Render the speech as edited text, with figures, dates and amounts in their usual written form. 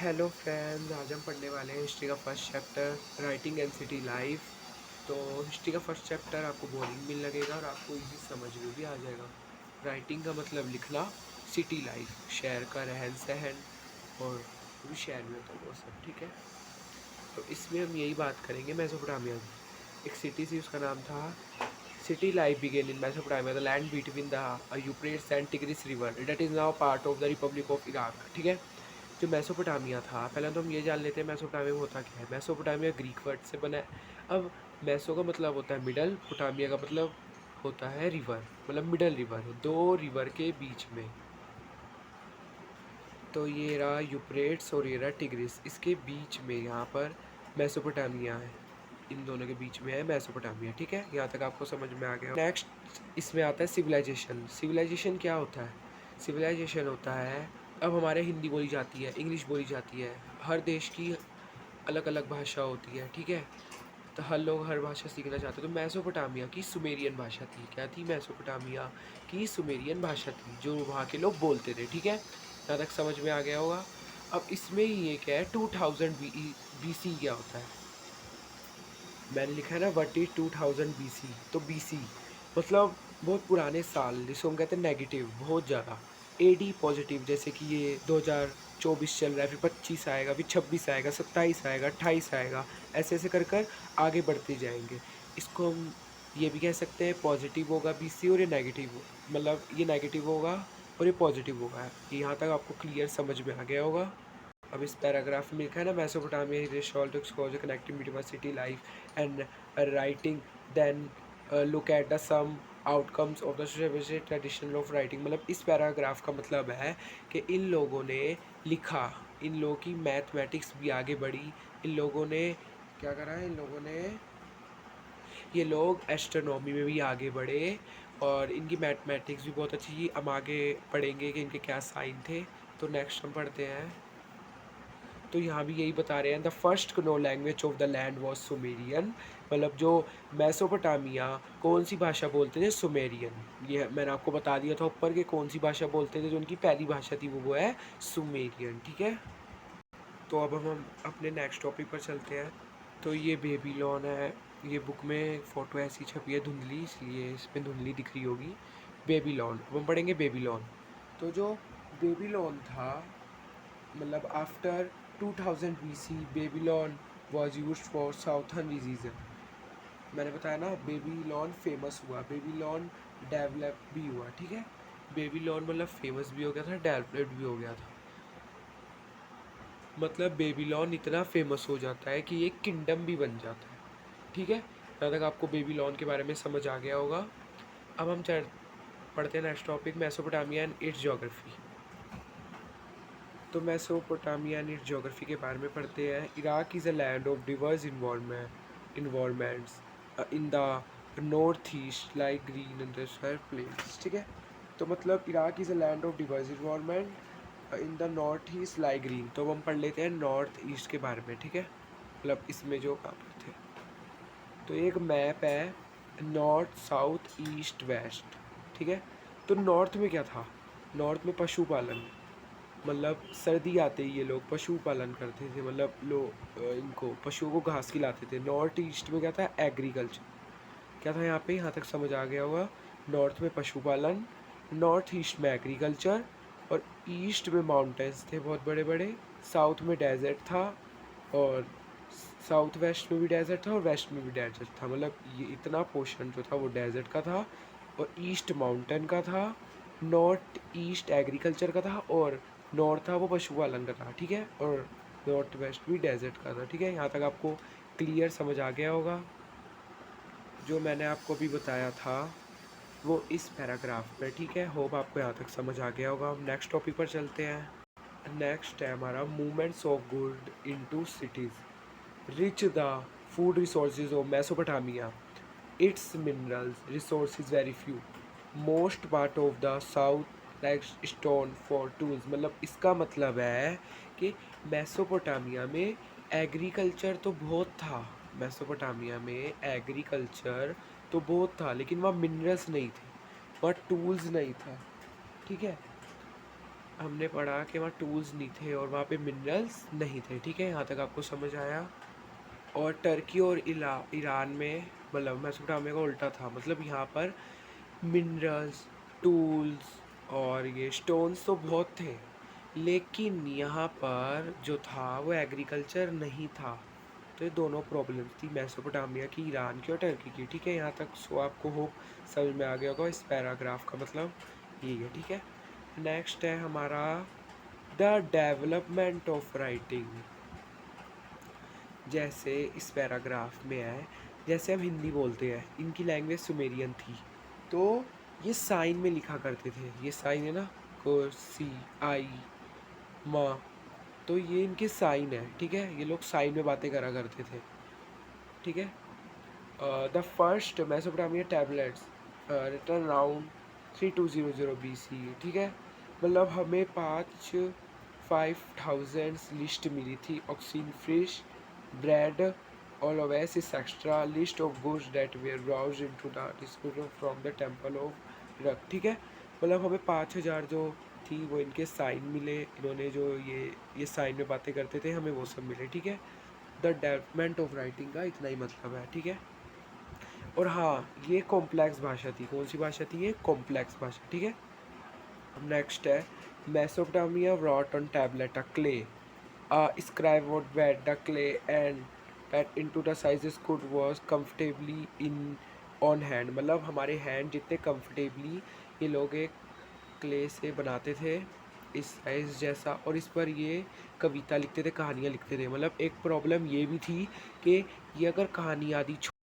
Hello friends, आज हम पढ़ने वाले हैं हिस्ट्री का first chapter writing and city life. तो हिस्ट्री का फर्स्ट चैप्टर आपको बोरिंग भी लगेगा और आपको इजी समझ में भी आ जाएगा। राइटिंग का मतलब लिखना, सिटी लाइफ शहर का रहन सहन और जो भी शहर में होता है वो सब, ठीक है। तो इसमें हम यही बात करेंगे मेसोपोटामिया की। एक सिटी थी, उसका नाम था city life began in Mesopotamia, the land between the Euphrates and Tigris river that is now part of the republic of Iraq, ठीक है। जो मेसोपोटामिया था, पहले तो हम ये जान लेते हैं मेसोपोटामिया में होता क्या है। मेसोपोटामिया ग्रीक वर्ड से बना है। अब मेसो का मतलब होता है मिडल, पोटामिया का मतलब होता है रिवर, मतलब मिडल रिवर है, दो रिवर के बीच में। तो ये रहा यूफ्रेट्स और ये रहा टिग्रिस, इसके बीच में यहाँ पर मेसोपोटामिया है। इन दोनों के बीच में है मेसोपोटामिया, ठीक है। यहाँ तक आपको समझ में आ गया। नेक्स्ट इसमें आता है सिविलाइजेशन। सिविलाइजेशन क्या होता है? सिविलाइजेशन होता है, अब हमारे हिंदी बोली जाती है, इंग्लिश बोली जाती है, हर देश की अलग अलग भाषा होती है, ठीक है। तो हर लोग हर भाषा सीखना चाहते हैं। तो मेसोपोटामिया की सुमेरियन भाषा थी। क्या थी? मेसोपोटामिया की सुमेरियन भाषा थी, जो वहाँ के लोग बोलते थे, ठीक है। यहाँ तक समझ में आ गया होगा। अब इसमें ही ये क्या है, 2000 BC क्या होता है? मैंने लिखा है ना, व्हाट इज 2000 BC। तो BC मतलब बहुत पुराने साल, जिसको हम कहते हैं नेगेटिव, बहुत ज़्यादा। AD पॉजिटिव, जैसे कि ये 2024 चल रहा है, फिर 25 आएगा, फिर 26 आएगा, 27 आएगा, 28 आएगा, ऐसे ऐसे कर कर आगे बढ़ते जाएंगे। इसको हम ये भी कह सकते हैं पॉजिटिव होगा BC, और ये नेगेटिव, मतलब ये नेगेटिव होगा और ये पॉजिटिव होगा। यहाँ तक आपको क्लियर समझ में आ गया होगा। अब इस पैराग्राफ में लिखा है ना, Mesopotamia is shall to explore the connecting between city life and writing, then look at the some outcomes of the tradition of writing. मतलब इस पैराग्राफ का मतलब है कि इन लोगों ने लिखा, इन लोगों की मैथमेटिक्स भी आगे बढ़ी, इन लोगों ने क्या करा, इन लोगों ने, ये लोग एस्ट्रोनॉमी में भी आगे बढ़े और इनकी मैथमेटिक्स भी बहुत अच्छी थी। हम आगे पढ़ेंगे कि इनके क्या साइन थे। तो नेक्स्ट हम पढ़ते हैं। तो यहाँ भी यही बता रहे हैं, the first known language of the land was Sumerian. मतलब जो मेसोपोटामिया कौन सी भाषा बोलते थे? सुमेरियन। ये मैंने आपको बता दिया था ऊपर कि कौन सी भाषा बोलते थे, जो उनकी पहली भाषा थी वो है सुमेरियन, ठीक है। तो अब हम अपने नेक्स्ट टॉपिक पर चलते हैं। तो ये बेबीलोन है। ये बुक में फ़ोटो ऐसी छपी है धुंधली, इसलिए इसमें धुंधली दिख रही होगी। बेबीलोन, अब हम पढ़ेंगे बेबीलोन। तो जो बेबीलोन था, मतलब after 2000 BC Babylon was use for southern reason. मैंने बताया ना, बेबीलोन फेमस हुआ, बेबीलोन डेवलप भी हुआ, ठीक है। बेबीलोन मतलब फेमस भी हो गया था, डेवलप्ड भी हो गया था। मतलब बेबीलोन इतना फेमस हो जाता है कि ये किंगडम भी बन जाता है, ठीक है। यहाँ तक आपको बेबीलोन के बारे में समझ आ गया होगा। अब हम पढ़ते हैं next topic, Mesopotamia and its geography. तो मेसोपोटामिया एंड इट्स ज्योग्राफी के बारे में पढ़ते हैं। Iraq is a land of diverse environments in the north east like green and desert place, ठीक है। तो मतलब Iraq is a land of diverse environment in the north east like green. तो हम पढ़ लेते हैं नॉर्थ ईस्ट के बारे में, ठीक है। मतलब इसमें जो कहाँ पर थे, तो एक मैप है, नॉर्थ साउथ ईस्ट वेस्ट, ठीक है। तो नॉर्थ में क्या था? नॉर्थ में पशुपालन, मतलब सर्दी आते ही ये लोग पशुपालन करते थे, मतलब इनको पशुओं को घास खिलाते थे। नॉर्थ ईस्ट में क्या था? एग्रीकल्चर। क्या था यहाँ पे? यहाँ तक समझ आ गया होगा। नॉर्थ में पशुपालन, नॉर्थ ईस्ट में एग्रीकल्चर, और ईस्ट में माउंटेन्स थे बहुत बड़े बड़े, साउथ में डेजर्ट था, और साउथ वेस्ट में भी डेजर्ट था और वेस्ट में भी डेजर्ट था। मतलब ये इतना पोर्शन जो था वो डेजर्ट का था, और ईस्ट माउंटेन का था, नॉर्थ ईस्ट एग्रीकल्चर का था, और नॉर्थ था वो पशुपालन का था, ठीक है। और नॉर्थ वेस्ट भी डेजर्ट का था, ठीक है। यहाँ तक आपको क्लियर समझ आ गया होगा। जो मैंने आपको अभी बताया था वो इस पैराग्राफ में, ठीक है। होप आपको यहाँ तक समझ आ गया होगा। हम नेक्स्ट टॉपिक पर चलते हैं। नेक्स्ट है हमारा movements of good into cities. Rich the food resources of Mesopotamia, it's minerals resources very few, most part of the south like stone for tools. मतलब इसका मतलब है कि मेसोपोटामिया में एग्रीकल्चर तो बहुत था, मेसोपोटामिया में एग्रीकल्चर तो बहुत था, लेकिन वहाँ मिनरल्स नहीं थे, वहाँ टूल्स नहीं था, ठीक है। हमने पढ़ा कि वहाँ टूल्स नहीं थे और वहाँ पे मिनरल्स नहीं थे, ठीक है, यहाँ तक आपको समझ आया। और टर्की और ईरान में, मतलब मेसोपोटामिया का उल्टा था, मतलब यहाँ पर मिनरल्स, टूल्स और ये स्टोन्स तो बहुत थे, लेकिन यहाँ पर जो था वो एग्रीकल्चर नहीं था। तो ये दोनों प्रॉब्लम्स थी मेसोपोटामिया की, ईरान की और टर्की की, ठीक है, यहाँ तक। सो आपको होप समझ में आ गया होगा इस पैराग्राफ का मतलब यही है, ठीक है। नेक्स्ट है हमारा द डेवलपमेंट ऑफ राइटिंग। जैसे इस पैराग्राफ में है, जैसे हम हिंदी बोलते हैं, इनकी लैंग्वेज सुमेरियन थी, तो ये साइन में लिखा करते थे। ये साइन है ना, को सी आई माँ, तो ये इनके साइन है, ठीक है, ये लोग साइन में बातें करा करते थे, ठीक है। The first Mesopotamia tablets return around 3200 BC, ठीक है, मतलब हमें 5000 लिस्ट मिली थी। Oxygen fish, bread, always is extra list of goods that were browsed into the distribution from the temple of रक, ठीक है, मतलब हमें 5000 जो थी वो इनके साइन मिले, इन्होंने जो ये साइन में बातें करते थे, हमें वो सब मिले, ठीक है। द डेवलपमेंट ऑफ राइटिंग का इतना ही मतलब है, ठीक है। और हाँ, ये कॉम्प्लेक्स भाषा थी। कौन सी भाषा थी ये? कॉम्प्लेक्स भाषा, ठीक है। नेक्स्ट है Mesopotamia wrought on tablet a clay. A scribe would wet the clay and pat into the sizes could was comfortably in on hand, मतलब हमारे हैंड जितने कंफर्टेबली ये लोग एक क्ले से बनाते थे इस साइज जैसा, और इस पर ये कविता लिखते थे, कहानियाँ लिखते थे। मतलब एक प्रॉब्लम ये भी थी कि ये अगर कहानी आदि